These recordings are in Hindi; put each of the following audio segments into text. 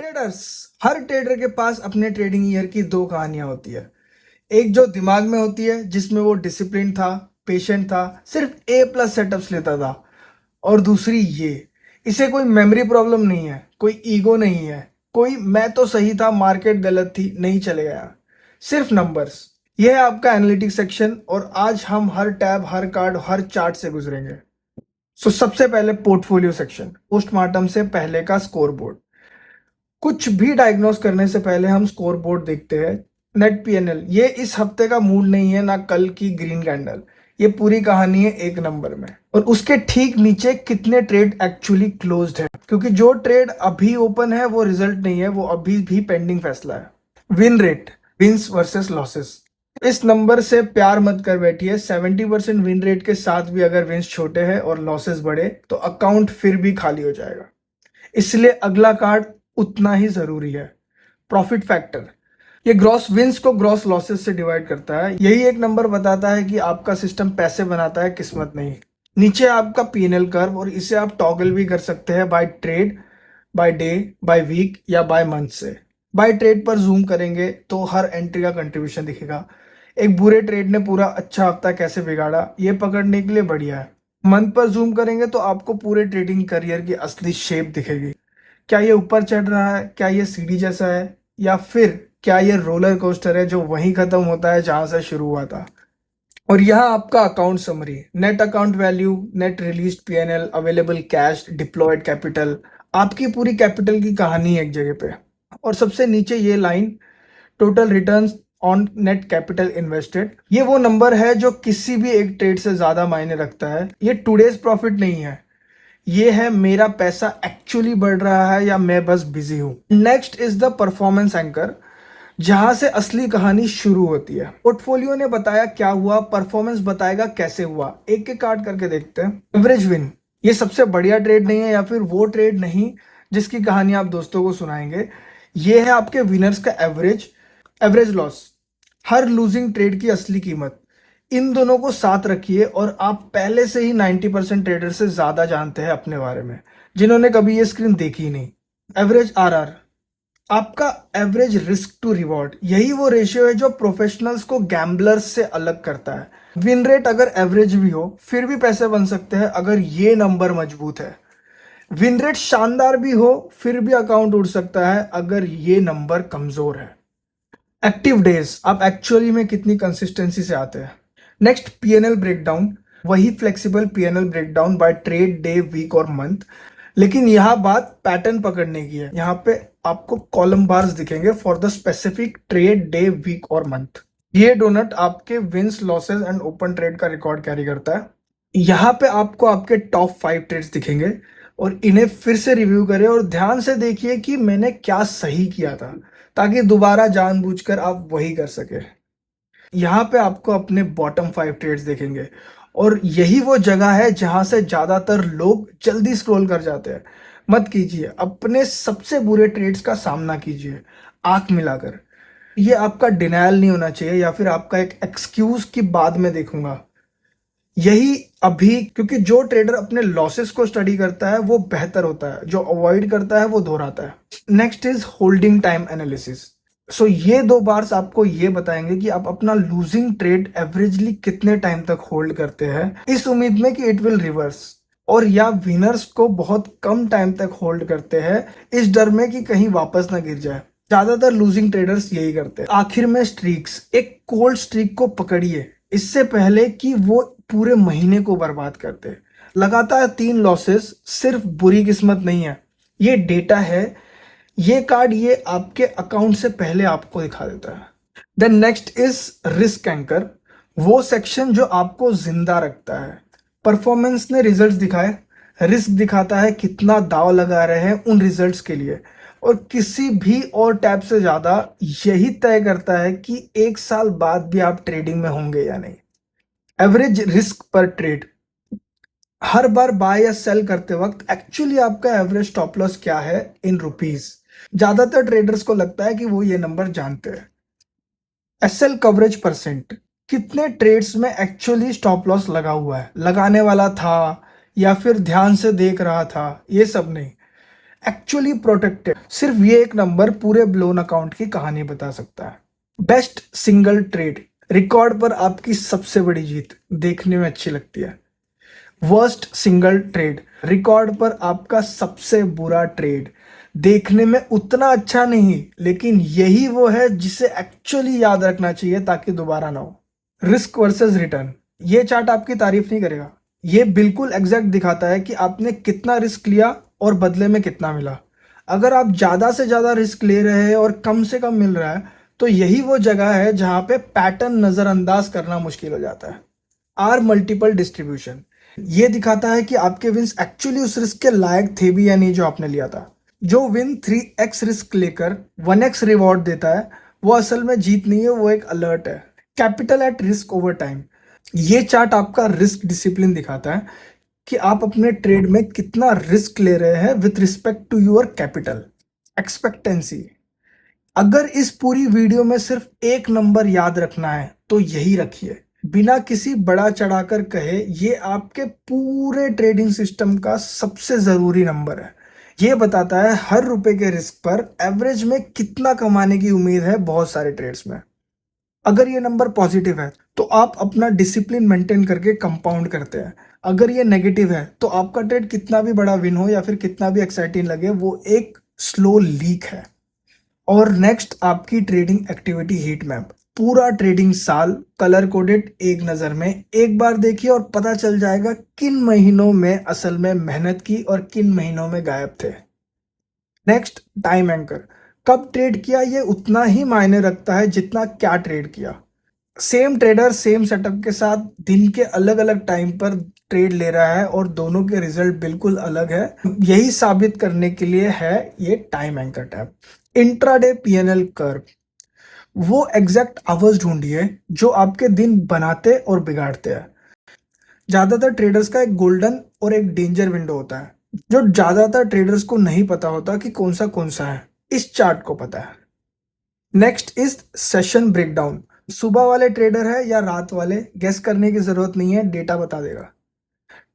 ट्रेडर्स, हर ट्रेडर के पास अपने ट्रेडिंग ईयर की दो कहानियां होती है। एक जो दिमाग में होती है, जिसमें वो डिसिप्लिन था, पेशेंट था, सिर्फ ए प्लस सेटअप्स लेता था। और दूसरी ये, इसे कोई मेमोरी प्रॉब्लम नहीं है, कोई ईगो नहीं है, कोई मैं तो सही था मार्केट गलत थी नहीं चले गया, सिर्फ नंबर्स। यह है आपका एनालिटिक्स सेक्शन और आज हम हर टैब, हर कार्ड, हर चार्ट से गुजरेंगे। सबसे पहले पोर्टफोलियो सेक्शन, पोस्टमार्टम से पहले का स्कोर बोर्ड। कुछ भी डायग्नोस करने से पहले हम स्कोर बोर्ड देखते हैं। नेट पीएनएल, ये इस हफ्ते का मूड नहीं है, ना कल की ग्रीन कैंडल। ये पूरी कहानी है एक नंबर में, और उसके ठीक नीचे कितने ट्रेड एक्चुअली क्लोज्ड है, क्योंकि जो ट्रेड अभी ओपन है वो रिजल्ट नहीं है, वो अभी भी पेंडिंग फैसला है। Win rate, wins versus losses. इस नंबर से प्यार मत कर बैठिए। 70% विन रेट के साथ भी अगर विंस छोटे हैं और लॉसेस बड़े तो अकाउंट फिर भी खाली हो जाएगा। इसलिए अगला कार्ड उतना ही जरूरी है, प्रॉफिट फैक्टर। ये ग्रॉस विंस को ग्रॉस लॉसेस से डिवाइड करता है। यही एक नंबर बताता है कि आपका सिस्टम पैसे बनाता है, किस्मत नहीं। नीचे आपका पीएनएल कर्व, और इसे आप टॉगल भी कर सकते हैं by trade, by day, by week या बाय मंथ से। बाय ट्रेड पर जूम करेंगे तो हर एंट्री का कंट्रीब्यूशन दिखेगा। एक बुरे ट्रेड ने पूरा अच्छा हफ्ता कैसे बिगाड़ा, ये पकड़ने के लिए बढ़िया है। मंथ पर जूम करेंगे तो आपको पूरे ट्रेडिंग करियर की असली शेप दिखेगी। क्या ये ऊपर चढ़ रहा है, क्या ये सीढ़ी जैसा है, या फिर क्या ये रोलर कोस्टर है जो वहीं खत्म होता है जहां से शुरू हुआ था। और यहाँ आपका account summary, net account value, net release PNL, available cash, deployed capital, आपकी पूरी कैपिटल की कहानी एक जगह पे। और सबसे नीचे ये line, total returns on net capital invested, ये वो नंबर है जो किसी भी एक ट्रेड से ज्यादा मायने रखता है। ये टुडेज प्रॉफिट नहीं है, ये है मेरा पैसा एक्चुअली बढ़ रहा है या मैं बस बिजी हूं। Next is the performance anchor, जहां से असली कहानी शुरू होती है। पोर्टफोलियो ने बताया क्या हुआ, परफॉर्मेंस बताएगा कैसे हुआ। एक एक कार्ड करके देखते हैं। एवरेज विन, ये सबसे बढ़िया ट्रेड नहीं है या फिर वो ट्रेड नहीं जिसकी कहानी आप दोस्तों को सुनाएंगे। ये है आपके विनर्स का एवरेज। एवरेज लॉस, हर लूजिंग ट्रेड की असली कीमत। इन दोनों को साथ रखिए और आप पहले से ही 90% ट्रेडर से ज्यादा जानते हैं अपने बारे में, जिन्होंने कभी ये स्क्रीन देखी ही नहीं। एवरेज आरआर, आपका एवरेज रिस्क टू रिवॉर्ड, यही वो रेशियो है जो प्रोफेशनल्स को गैम्बलर्स से अलग करता है। विन रेट अगर एवरेज भी हो फिर भी पैसे बन सकते हैं अगर ये नंबर मजबूत है। विन रेट शानदार भी हो फिर भी अकाउंट उड़ सकता है अगर ये नंबर कमजोर है। एक्टिव डेज, आप एक्चुअली में कितनी कंसिस्टेंसी से आते हैं। नेक्स्ट पीएनएल ब्रेकडाउन, वही flexible PNL breakdown by trade, day, week और मंथ। लेकिन यहाँ बात पैटर्न पकड़ने की है। यहाँ पे आपको कॉलम बार्स दिखेंगे for the specific trade, day, week और मंथ। ये डोनट आपके wins, losses and open trade का रिकॉर्ड कैरी करता है। यहाँ पे आपको आपके टॉप 5 ट्रेड्स दिखेंगे, और इन्हें फिर से रिव्यू करें और ध्यान से देखिए कि मैंने क्या सही किया था, ताकि दोबारा जानबूझकर आप वही कर सके। यहाँ पे आपको अपने बॉटम 5 ट्रेड्स देखेंगे, और यही वो जगह है जहां से ज्यादातर लोग जल्दी स्क्रॉल कर जाते हैं। मत कीजिए, अपने सबसे बुरे ट्रेड्स का सामना कीजिए आंख मिलाकर। ये आपका डिनायल नहीं होना चाहिए या फिर आपका एक एक्सक्यूज कि बाद में देखूंगा। यही अभी, क्योंकि जो ट्रेडर अपने लॉसेस को स्टडी करता है वो बेहतर होता है, जो अवॉइड करता है वो दोहराता है। Next is holding time analysis. ये दो बार्स आपको ये बताएंगे कि आप अपना लूजिंग ट्रेड एवरेजली कितने टाइम तक होल्ड करते हैं, इस उम्मीद में कि इट विल रिवर्स, और या विनर्स को बहुत कम टाइम तक होल्ड करते हैं इस डर में कि कहीं वापस ना गिर जाए। ज्यादातर लूजिंग ट्रेडर्स यही करते हैं। आखिर में स्ट्रीक्स, एक कोल्ड स्ट्रीक को पकड़िए इससे पहले कि वो पूरे महीने को बर्बाद करते हैं। लगातार 3 लॉसेस सिर्फ बुरी किस्मत नहीं है, ये डेटा है। ये कार्ड ये आपके अकाउंट से पहले आपको दिखा देता है। Then next is risk anchor, वो सेक्शन जो आपको जिंदा रखता है। परफॉर्मेंस ने रिजल्ट्स दिखाए, रिस्क दिखाता है कितना दाव लगा रहे हैं उन रिजल्ट्स के लिए, और किसी भी और टैब से ज्यादा यही तय करता है कि 1 साल बाद भी आप ट्रेडिंग में होंगे या नहीं। एवरेज रिस्क पर ट्रेड, हर बार बाय या सेल करते वक्त एक्चुअली आपका एवरेज स्टॉप लॉस क्या है इन रुपीस। ज्यादातर ट्रेडर्स को लगता है कि वो ये नंबर जानते हैं। एसएल कवरेज परसेंट, कितने ट्रेड्स में एक्चुअली स्टॉप लॉस लगा हुआ है, लगाने वाला था या फिर ध्यान से देख रहा था, ये सब नहीं। Actually protected. सिर्फ ये एक नंबर पूरे ब्लोन अकाउंट की कहानी बता सकता है। बेस्ट सिंगल ट्रेड, रिकॉर्ड पर आपकी सबसे बड़ी जीत, देखने में अच्छी लगती है। वर्स्ट सिंगल ट्रेड, रिकॉर्ड पर आपका सबसे बुरा ट्रेड, देखने में उतना अच्छा नहीं, लेकिन यही वो है जिसे एक्चुअली याद रखना चाहिए ताकि दोबारा ना हो। रिस्क वर्सेस रिटर्न, ये चार्ट आपकी तारीफ नहीं करेगा। ये बिल्कुल एग्जैक्ट दिखाता है कि आपने कितना रिस्क लिया और बदले में कितना मिला। अगर आप ज्यादा से ज्यादा रिस्क ले रहे हैं और कम से कम मिल रहा है, तो यही वो जगह है जहां पे पैटर्न नजरअंदाज करना मुश्किल हो जाता है। आर मल्टीपल डिस्ट्रीब्यूशन, ये दिखाता है कि आपके विंस एक्चुअली उस रिस्क के लायक थे भी या नहीं जो आपने लिया था। जो विन 3x रिस्क लेकर 1x रिवॉर्ड देता है, वो असल में जीत नहीं है, वो एक अलर्ट है। Capital at risk over time, ये चार्ट आपका रिस्क डिसिप्लिन दिखाता है कि आप अपने ट्रेड में कितना रिस्क ले रहे हैं with respect to your capital. Expectancy, अगर इस पूरी वीडियो में सिर्फ एक नंबर याद रखना है तो यही रखिए, बिना किसी बड़ा चढ़ाकर कहे, ये आपके पूरे ट्रेडिंग सिस्टम का सबसे जरूरी नंबर है। ये बताता है हर रुपए के रिस्क पर एवरेज में कितना कमाने की उम्मीद है बहुत सारे ट्रेड्स में। अगर ये नंबर पॉजिटिव है तो आप अपना डिसिप्लिन मेंटेन करके कंपाउंड करते हैं। अगर ये नेगेटिव है तो आपका ट्रेड कितना भी बड़ा विन हो या फिर कितना भी एक्साइटिंग लगे, वो एक स्लो लीक है। और नेक्स्ट, आपकी ट्रेडिंग एक्टिविटी हीट मैप, पूरा ट्रेडिंग साल कलर कोडेड एक नजर में एक बार देखिए और पता चल जाएगा किन महीनों में असल में मेहनत की और किन महीनों में गायब थे। नेक्स्ट, टाइम एंकर, कब ट्रेड किया ये उतना ही मायने रखता है जितना क्या ट्रेड किया। सेम ट्रेडर सेम सेटअप के साथ दिन के अलग अलग टाइम पर ट्रेड ले रहा है और दोनों के रिजल्ट बिल्कुल अलग है। यही साबित करने के लिए है ये time anchor tab. Intraday PNL curve, वो एग्जैक्ट आवर्स ढूंढिए जो आपके दिन बनाते और बिगाड़ते हैं। ज्यादातर ट्रेडर्स का एक गोल्डन और एक डेंजर विंडो होता है, जो ज्यादातर ट्रेडर्स को नहीं पता होता कि कौन सा है। इस चार्ट को पता है। नेक्स्ट इज सेशन ब्रेकडाउन, सुबह वाले ट्रेडर है या रात वाले, गेस करने की जरूरत नहीं है, डेटा बता देगा।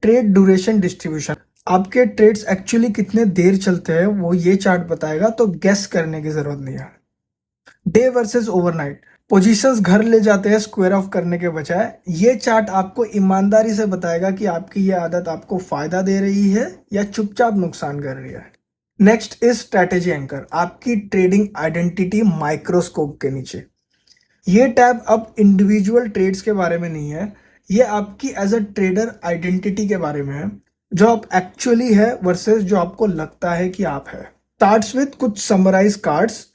ट्रेड ड्यूरेशन डिस्ट्रीब्यूशन, आपके ट्रेड्स एक्चुअली कितने देर चलते हैं वो ये चार्ट बताएगा, तो गेस करने की जरूरत नहीं है। डे वर्सेस ओवरनाइट, पोजीशंस घर ले जाते हैं स्क्वायर ऑफ करने के बजाय, ये चार्ट आपको ईमानदारी से बताएगा कि आपकी ये आदत आपको फायदा दे रही है या चुपचाप नुकसान कर रही है। नेक्स्ट इज स्ट्रेटेजी एंकर, आपकी ट्रेडिंग आइडेंटिटी माइक्रोस्कोप के नीचे। ये टैब अब इंडिविजुअल ट्रेड्स के बारे में नहीं है, ये आपकी एज अ ट्रेडर आइडेंटिटी के बारे में है, जो आप एक्चुअली है वर्सेस जो आपको लगता है कि आप है। स्टार्ट्स विद कुछ summarise cards,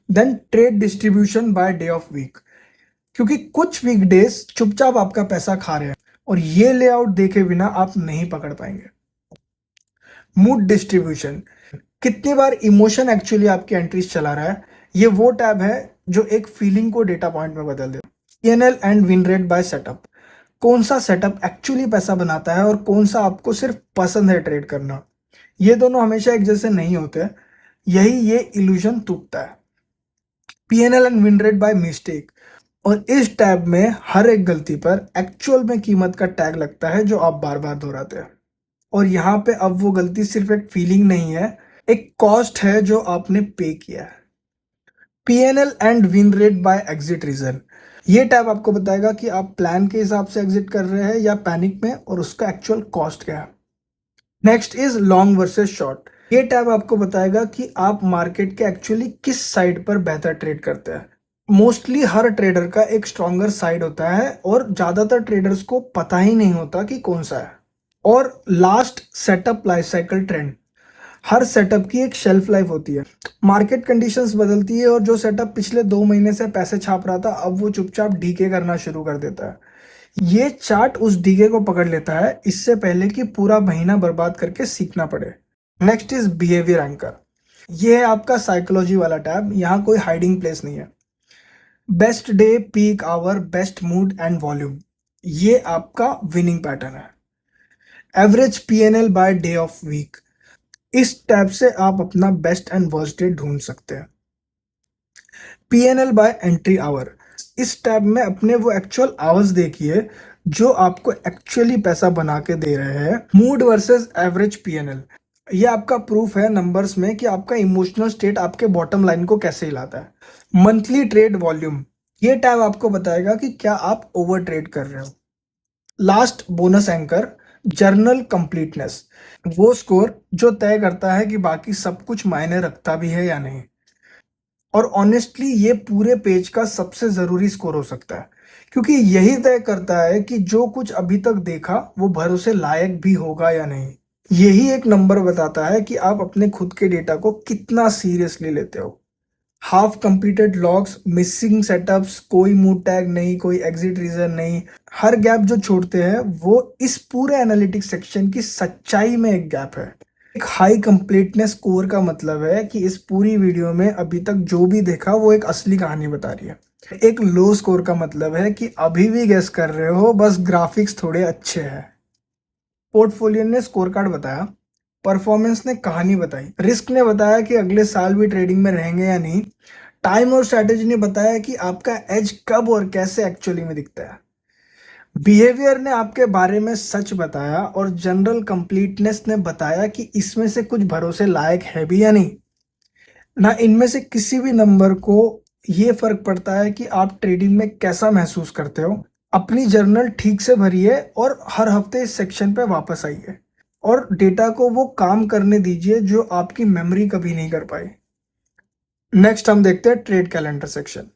then trade distribution by day of week, क्योंकि कुछ वीकडेज चुपचाप आपका पैसा खा रहे हैं और ये लेआउट देखे बिना आप नहीं पकड़ पाएंगे। मूड डिस्ट्रीब्यूशन, कितनी बार इमोशन एक्चुअली आपकी एंट्रीज चला रहा है, ये वो टैब है जो एक फीलिंग को डेटा पॉइंट में बदल दे। PNL and win rate by setup, कौन सा सेटअप एक्चुअली पैसा बनाता है और कौन सा आपको सिर्फ पसंद है ट्रेड करना, ये दोनों हमेशा एक जैसे नहीं होते, यही ये इल्यूजन टूटता है। PNL and win rate by mistake, और इस टैब में हर एक गलती पर एक्चुअल में कीमत का टैग लगता है जो आप बार बार दोहराते हैं। और यहाँ पे अब वो गलती सिर्फ एक फीलिंग नहीं है, एक कॉस्ट है जो आपने पे किया है। PNL and win rate by exit reason, ये टैब आपको बताएगा कि आप प्लान के हिसाब से एग्जिट कर रहे हैं या पैनिक में, और उसका एक्चुअल कॉस्ट क्या है। Next is long versus short, ये टैब आपको बताएगा कि आप मार्केट के एक्चुअली किस साइड पर बेहतर ट्रेड करते हैं। मोस्टली हर ट्रेडर का एक स्ट्रॉन्गर साइड होता है और ज्यादातर ट्रेडर्स को पता ही नहीं होता कि कौन सा है। और last, setup life cycle trend, हर सेटअप की एक शेल्फ लाइफ होती है, मार्केट कंडीशंस बदलती है और जो सेटअप पिछले 2 महीने से पैसे छाप रहा था अब वो चुपचाप डीके करना शुरू कर देता है। ये चार्ट उस डीके को पकड़ लेता है इससे पहले कि पूरा महीना बर्बाद करके सीखना पड़े। नेक्स्ट इज बिहेवियर एंकर, ये है आपका साइकोलॉजी वाला टैब, यहाँ कोई हाइडिंग प्लेस नहीं है। Best day, peak hour, best mood and volume, ये आपका विनिंग पैटर्न है। Average PNL by day of week, इस टैब से आप अपना बेस्ट एंड वर्स्ट डे ढूंढ सकते हैं। पीएनएल बाय एंट्री आवर, इस टैब में अपने वो एक्चुअल आवर्स देखिए जो आपको एक्चुअली पैसा बना के दे रहे हैं। मूड वर्सेस एवरेज पीएनएल, ये आपका प्रूफ है नंबर्स में कि आपका इमोशनल स्टेट आपके बॉटम लाइन को कैसे हिलाता है। मंथली ट्रेड वॉल्यूम, ये टैब आपको बताएगा कि क्या आप ओवर ट्रेड कर रहे हो। Last bonus anchor, journal completeness, वो स्कोर जो तय करता है कि बाकी सब कुछ मायने रखता भी है या नहीं। और ऑनेस्टली ये पूरे पेज का सबसे जरूरी स्कोर हो सकता है, क्योंकि यही तय करता है कि जो कुछ अभी तक देखा वो भरोसे लायक भी होगा या नहीं। यही एक नंबर बताता है कि आप अपने खुद के डेटा को कितना सीरियसली लेते हो। Half completed logs, missing setups, कोई मूड टैग नहीं, कोई एग्जिट रीजन नहीं, हर गैप जो छोड़ते हैं वो इस पूरे एनालिटिक्स सेक्शन की सच्चाई में एक गैप है। एक हाई कंप्लीटनेस स्कोर का मतलब है कि इस पूरी वीडियो में अभी तक जो भी देखा वो एक असली कहानी बता रही है। एक लो स्कोर का मतलब है कि अभी भी गेस कर रहे हो, बस ग्राफिक्स थोड़े अच्छे हैं। पोर्टफोलियो ने स्कोर कार्ड बताया, परफॉर्मेंस ने कहानी बताई, रिस्क ने बताया कि अगले साल भी ट्रेडिंग में रहेंगे या नहीं, टाइम और स्ट्रैटेजी ने बताया कि आपका एज कब और कैसे एक्चुअली में दिखता है, बिहेवियर ने आपके बारे में सच बताया, और जनरल कंप्लीटनेस ने बताया कि इसमें से कुछ भरोसे लायक है भी या नहीं। ना इनमें से किसी भी नंबर को ये फर्क पड़ता है कि आप ट्रेडिंग में कैसा महसूस करते हो। अपनी जर्नल ठीक से भरिए और हर हफ्ते इस सेक्शन पे वापस आइए और डेटा को वो काम करने दीजिए जो आपकी मेमोरी कभी नहीं कर पाई। नेक्स्ट हम देखते हैं ट्रेड कैलेंडर सेक्शन।